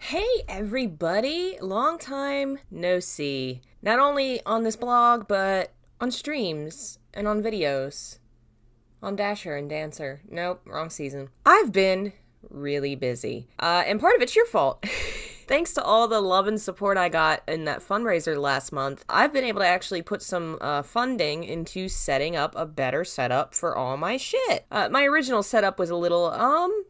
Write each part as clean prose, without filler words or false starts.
Hey everybody, long time no see. Not only on this blog, but on streams and on videos. On Dasher and Dancer. Nope, wrong season. I've been really busy. And part of it's your fault. Thanks to all the love and support I got in that fundraiser last month, I've been able to actually put some funding into setting up a better setup for all my shit. My original setup was a little,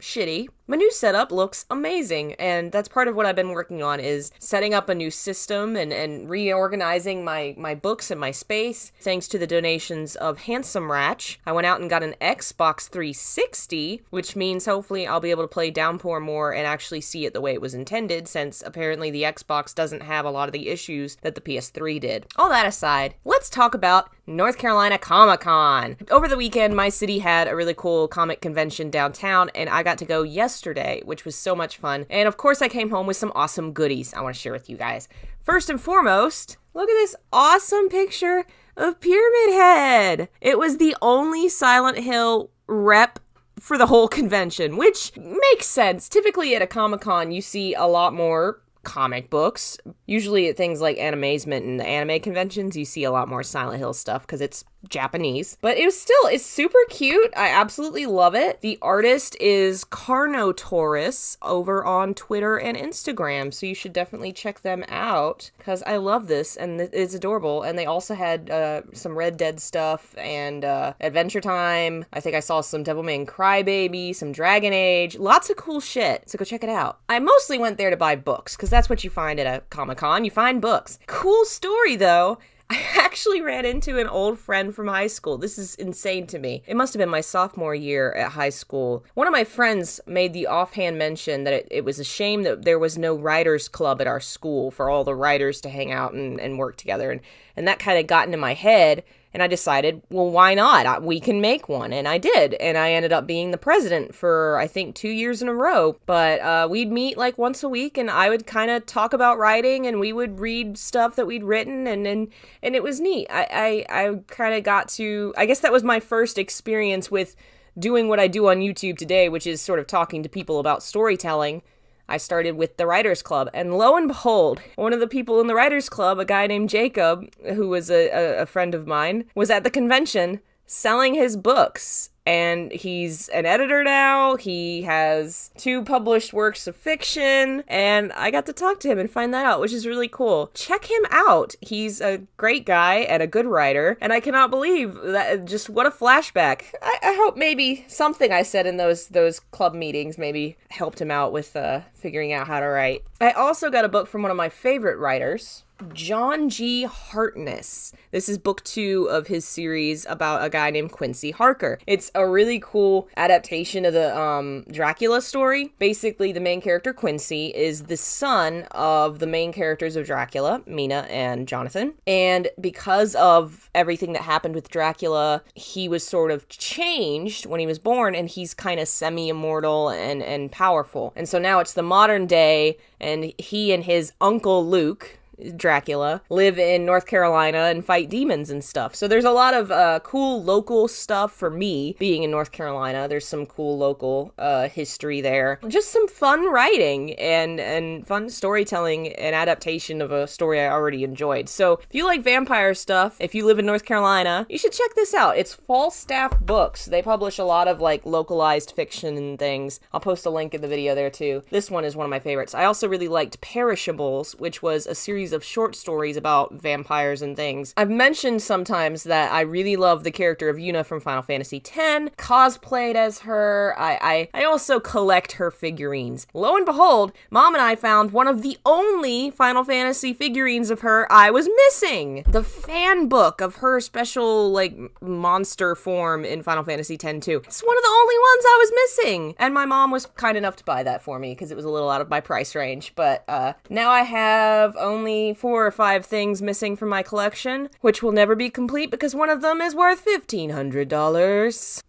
shitty. My new setup looks amazing, and that's part of what I've been working on is setting up a new system and reorganizing my books and my space. Thanks to the donations of Handsome Ratch, I went out and got an Xbox 360, which means hopefully I'll be able to play Downpour more and actually see it the way it was intended, since apparently the Xbox doesn't have a lot of the issues that the PS3 did. All that aside, let's talk about North Carolina Comic-Con. Over the weekend, my city had a really cool comic convention downtown, and I got to go yesterday, which was so much fun. And of course, I came home with some awesome goodies I want to share with you guys. First and foremost, look at this awesome picture of Pyramid Head. It was the only Silent Hill rep for the whole convention, which makes sense. Typically at a Comic-Con, you see a lot more comic books. Usually at things like Animazement and the anime conventions, you see a lot more Silent Hill stuff because it's Japanese. But it's super cute. I absolutely love it. The artist is Carnotaurus over on Twitter and Instagram, so you should definitely check them out because I love this and it's adorable. And they also had some Red Dead stuff and Adventure Time. I think I saw some Devilman Crybaby, some Dragon Age, lots of cool shit. So go check it out. I mostly went there to buy books because that's what you find at a Comic-Con. You find books. Cool story though. I actually ran into an old friend from high school. This is insane to me. It must have been my sophomore year at high school. One of my friends made the offhand mention that it was a shame that there was no writers club at our school for all the writers to hang out and work together. And that kind of got into my head. And I decided, well, why not? We can make one. And I did. And I ended up being the president for, I think, 2 years in a row. But we'd meet like once a week and I would kind of talk about writing and we would read stuff that we'd written and it was neat. I kind of got to, I guess that was my first experience with doing what I do on YouTube today, which is sort of talking to people about storytelling. I started with the Writers Club, and lo and behold, one of the people in the Writers Club, a guy named Jacob, who was a friend of mine, was at the convention selling his books. And he's an editor now, he has 2 published works of fiction, and I got to talk to him and find that out, which is really cool. Check him out. He's a great guy and a good writer, and I cannot believe that, just what a flashback. I hope maybe something I said in those club meetings maybe helped him out with figuring out how to write. I also got a book from one of my favorite writers, John G. Hartness. This is book 2 of his series about a guy named Quincy Harker. It's a really cool adaptation of the Dracula story. Basically, the main character, Quincy, is the son of the main characters of Dracula, Mina and Jonathan. And because of everything that happened with Dracula, he was sort of changed when he was born, and he's kind of semi-immortal and powerful. And so now it's the modern day, and he and his uncle Luke, Dracula, live in North Carolina and fight demons and stuff. So there's a lot of cool local stuff for me being in North Carolina. There's some cool local history there. Just some fun writing and fun storytelling and adaptation of a story I already enjoyed. So if you like vampire stuff, if you live in North Carolina, you should check this out. It's Falstaff Books. They publish a lot of like localized fiction and things. I'll post a link in the video there too. This one is one of my favorites. I also really liked Perishables, which was a series of short stories about vampires and things. I've mentioned sometimes that I really love the character of Yuna from Final Fantasy X, cosplayed as her. I also collect her figurines. Lo and behold, Mom and I found one of the only Final Fantasy figurines of her I was missing. The fan book of her special, like, monster form in Final Fantasy X too. It's one of the only ones I was missing. And my mom was kind enough to buy that for me because it was a little out of my price range. But now I have only 4 or 5 things missing from my collection, which will never be complete because one of them is worth $1,500.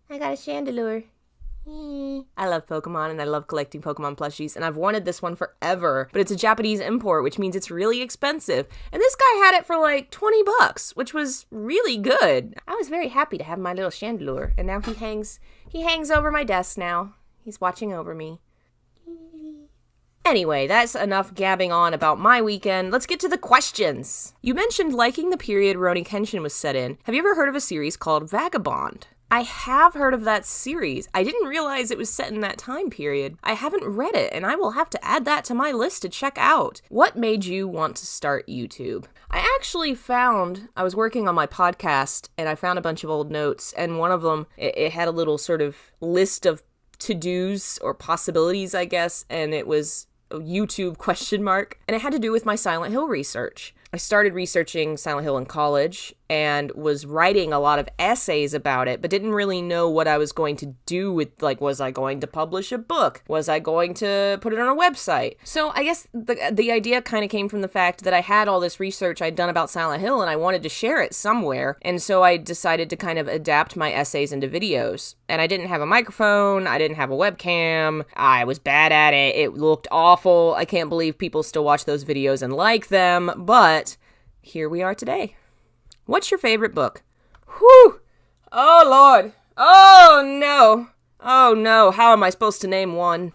I got a chandelure. I love Pokemon and I love collecting Pokemon plushies, and I've wanted this one forever, but it's a Japanese import, which means it's really expensive. And this guy had it for like $20, which was really good. I was very happy to have my little chandelure, and now he hangs over my desk now. He's watching over me. Anyway, that's enough gabbing on about my weekend. Let's get to the questions. You mentioned liking the period Rurouni Kenshin was set in. Have you ever heard of a series called Vagabond? I have heard of that series. I didn't realize it was set in that time period. I haven't read it, and I will have to add that to my list to check out. What made you want to start YouTube? I actually I was working on my podcast, and I found a bunch of old notes, and one of them, it had a little sort of list of to-dos or possibilities, I guess, and it was YouTube ? And it had to do with my Silent Hill research. I started researching Silent Hill in college and was writing a lot of essays about it, but didn't really know what I was going to do with, like, was I going to publish a book? Was I going to put it on a website? So I guess the idea kind of came from the fact that I had all this research I'd done about Silent Hill and I wanted to share it somewhere, and so I decided to kind of adapt my essays into videos. And I didn't have a microphone, I didn't have a webcam, I was bad at it, it looked awful, I can't believe people still watch those videos and like them, but here we are today. What's your favorite book? Whew! Oh, Lord! Oh, no! Oh, no, how am I supposed to name one?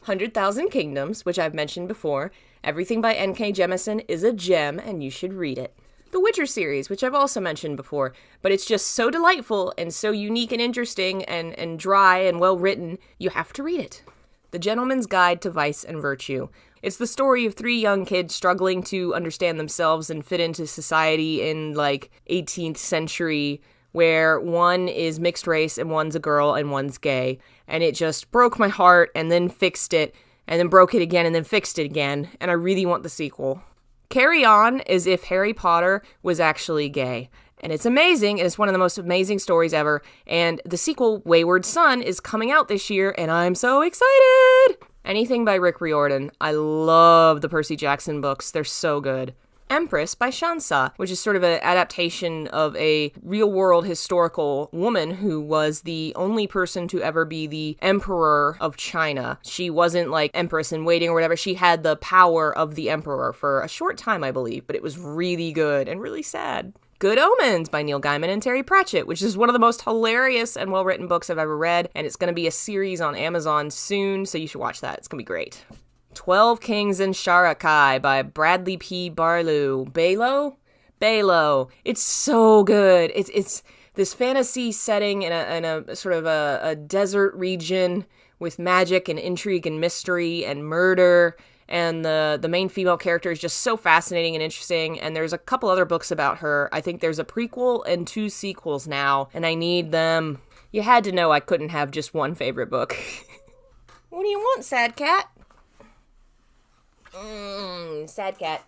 100,000 Kingdoms, which I've mentioned before. Everything by N.K. Jemisin is a gem, and you should read it. The Witcher series, which I've also mentioned before, but it's just so delightful and so unique and interesting and dry and well written, you have to read it. The Gentleman's Guide to Vice and Virtue. It's the story of 3 young kids struggling to understand themselves and fit into society in, like, 18th century, where one is mixed race and one's a girl and one's gay. And it just broke my heart and then fixed it, and then broke it again and then fixed it again, and I really want the sequel. Carry On as if Harry Potter was actually gay. And it's amazing, and it's one of the most amazing stories ever, and the sequel, Wayward Son, is coming out this year, and I'm so excited! Anything by Rick Riordan. I love the Percy Jackson books, they're so good. Empress by Shansa, which is sort of an adaptation of a real-world historical woman who was the only person to ever be the emperor of China. She wasn't like empress in waiting or whatever, she had the power of the emperor for a short time, I believe, but it was really good and really sad. Good Omens by Neil Gaiman and Terry Pratchett, which is one of the most hilarious and well-written books I've ever read, and it's going to be a series on Amazon soon, so you should watch that. It's going to be great. 12 Kings and Sharakai by Bradley P. Balow. It's so good. It's this fantasy setting in a sort of a desert region with magic and intrigue and mystery and murder. And the main female character is just so fascinating and interesting, and there's a couple other books about her. I think there's a prequel and 2 sequels now, and I need them. You had to know I couldn't have just one favorite book. What do you want, sad cat? Sad cat.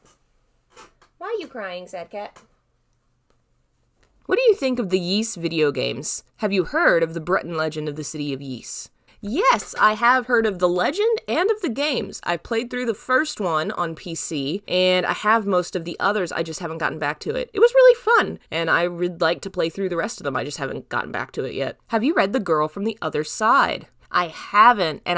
Why are you crying, sad cat? What do you think of the Ys video games? Have you heard of the Breton legend of the city of Ys? Yes, I have heard of the legend and of the games. I played through the first one on PC, and I have most of the others, I just haven't gotten back to it. It was really fun, and I would like to play through the rest of them, I just haven't gotten back to it yet. Have you read The Girl from the Other Side? I haven't, and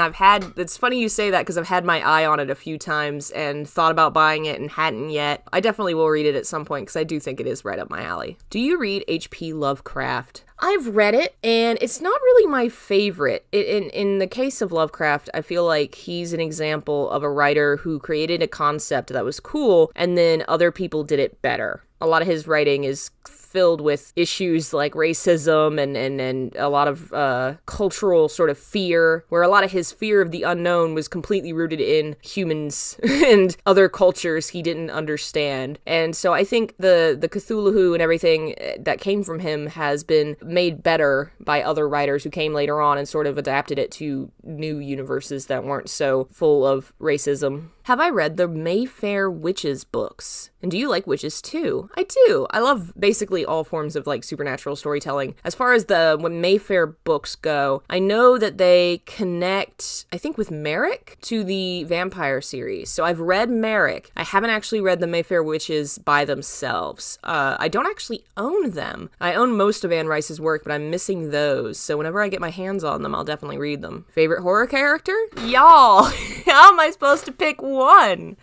it's funny you say that because I've had my eye on it a few times and thought about buying it and hadn't yet. I definitely will read it at some point because I do think it is right up my alley. Do you read H.P. Lovecraft? I've read it, and it's not really my favorite. In the case of Lovecraft, I feel like he's an example of a writer who created a concept that was cool, and then other people did it better. A lot of his writing is filled with issues like racism and a lot of cultural sort of fear, where a lot of his fear of the unknown was completely rooted in humans and other cultures he didn't understand. And so I think the Cthulhu and everything that came from him has been made better by other writers who came later on and sort of adapted it to new universes that weren't so full of racism. Have I read the Mayfair Witches books? And do you like witches too? I do. I love basically all forms of like supernatural storytelling. As far as the Mayfair books go, I know that they connect, I think, with Merrick to the vampire series. So I've read Merrick. I haven't actually read the Mayfair Witches by themselves. I don't actually own them. I own most of Anne Rice's work, but I'm missing those. So whenever I get my hands on them, I'll definitely read them. Favorite horror character? Y'all! How am I supposed to pick one?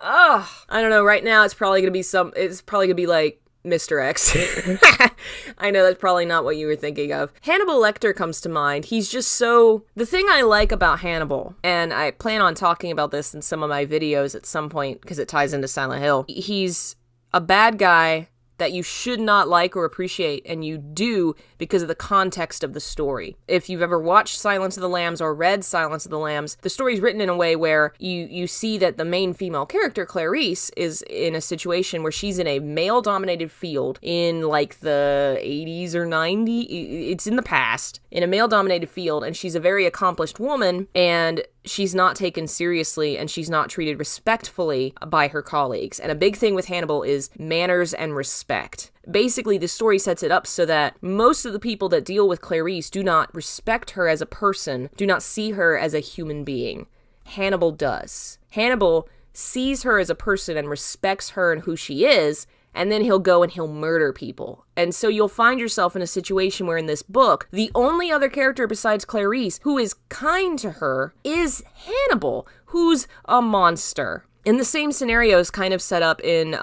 Ugh. I don't know, right now it's probably gonna be like Mr. X. I know that's probably not what you were thinking of. Hannibal Lecter comes to mind. He's just so... The thing I like about Hannibal, and I plan on talking about this in some of my videos at some point because it ties into Silent Hill, he's a bad guy that you should not like or appreciate, and you do because of the context of the story. If you've ever watched Silence of the Lambs or read Silence of the Lambs, the story's written in a way where you see that the main female character, Clarice, is in a situation where she's in a male-dominated field in like the 80s or 90s. It's in the past, in a male-dominated field, and she's a very accomplished woman, and she's not taken seriously and she's not treated respectfully by her colleagues. And a big thing with Hannibal is manners and respect. Basically, the story sets it up so that most of the people that deal with Clarice do not respect her as a person, do not see her as a human being. Hannibal does. Hannibal sees her as a person and respects her and who she is, and then he'll go and he'll murder people. And so you'll find yourself in a situation where in this book, the only other character besides Clarice who is kind to her is Hannibal, who's a monster. And the same scenario is kind of set up in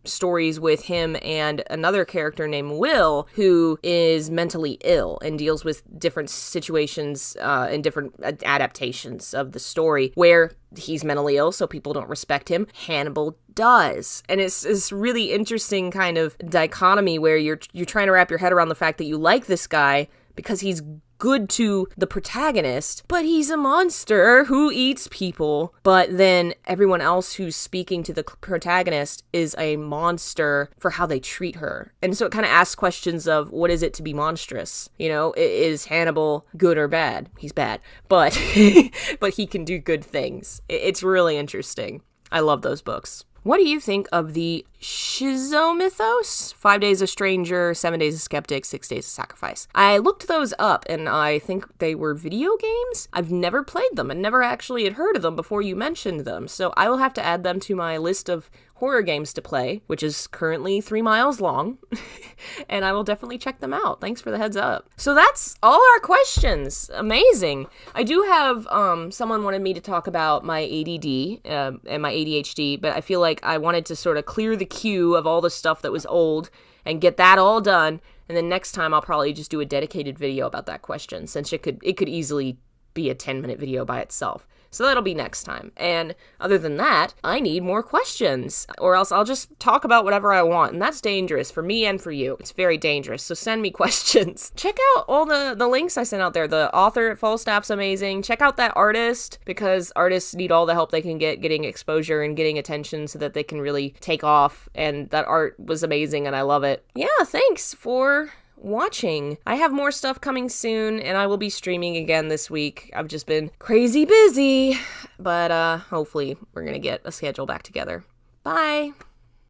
stories with him and another character named Will, who is mentally ill and deals with different situations and different adaptations of the story where he's mentally ill, so people don't respect him. Hannibal does. And it's this really interesting kind of dichotomy where you're trying to wrap your head around the fact that you like this guy because he's good to the protagonist, but he's a monster who eats people. But then everyone else who's speaking to the protagonist is a monster for how they treat her. And so it kind of asks questions of what is it to be monstrous? You know, is Hannibal good or bad? He's bad, but but he can do good things. It's really interesting. I love those books. What do you think of the Schizo mythos? 5 Days a Stranger, 7 Days a Skeptic, 6 Days of Sacrifice. I looked those up, and I think they were video games. I've never played them and never actually had heard of them before you mentioned them, so I will have to add them to my list of horror games to play, which is currently 3 miles long, and I will definitely check them out. Thanks for the heads up. So that's all our questions. Amazing. I do have, someone wanted me to talk about my ADD and my ADHD, but I feel like I wanted to sort of clear the queue of all the stuff that was old and get that all done, and then next time I'll probably just do a dedicated video about that question, since it could easily be a 10-minute video by itself. So that'll be next time. And other than that, I need more questions, or else I'll just talk about whatever I want, and that's dangerous for me and for you. It's very dangerous, so send me questions. Check out all the links I sent out there. The author at Falstaff's amazing. Check out that artist, because artists need all the help they can get getting exposure and getting attention so that they can really take off, and that art was amazing and I love it. Yeah, thanks for watching. I have more stuff coming soon, and I will be streaming again this week. I've just been crazy busy, but hopefully we're gonna get a schedule back together. Bye!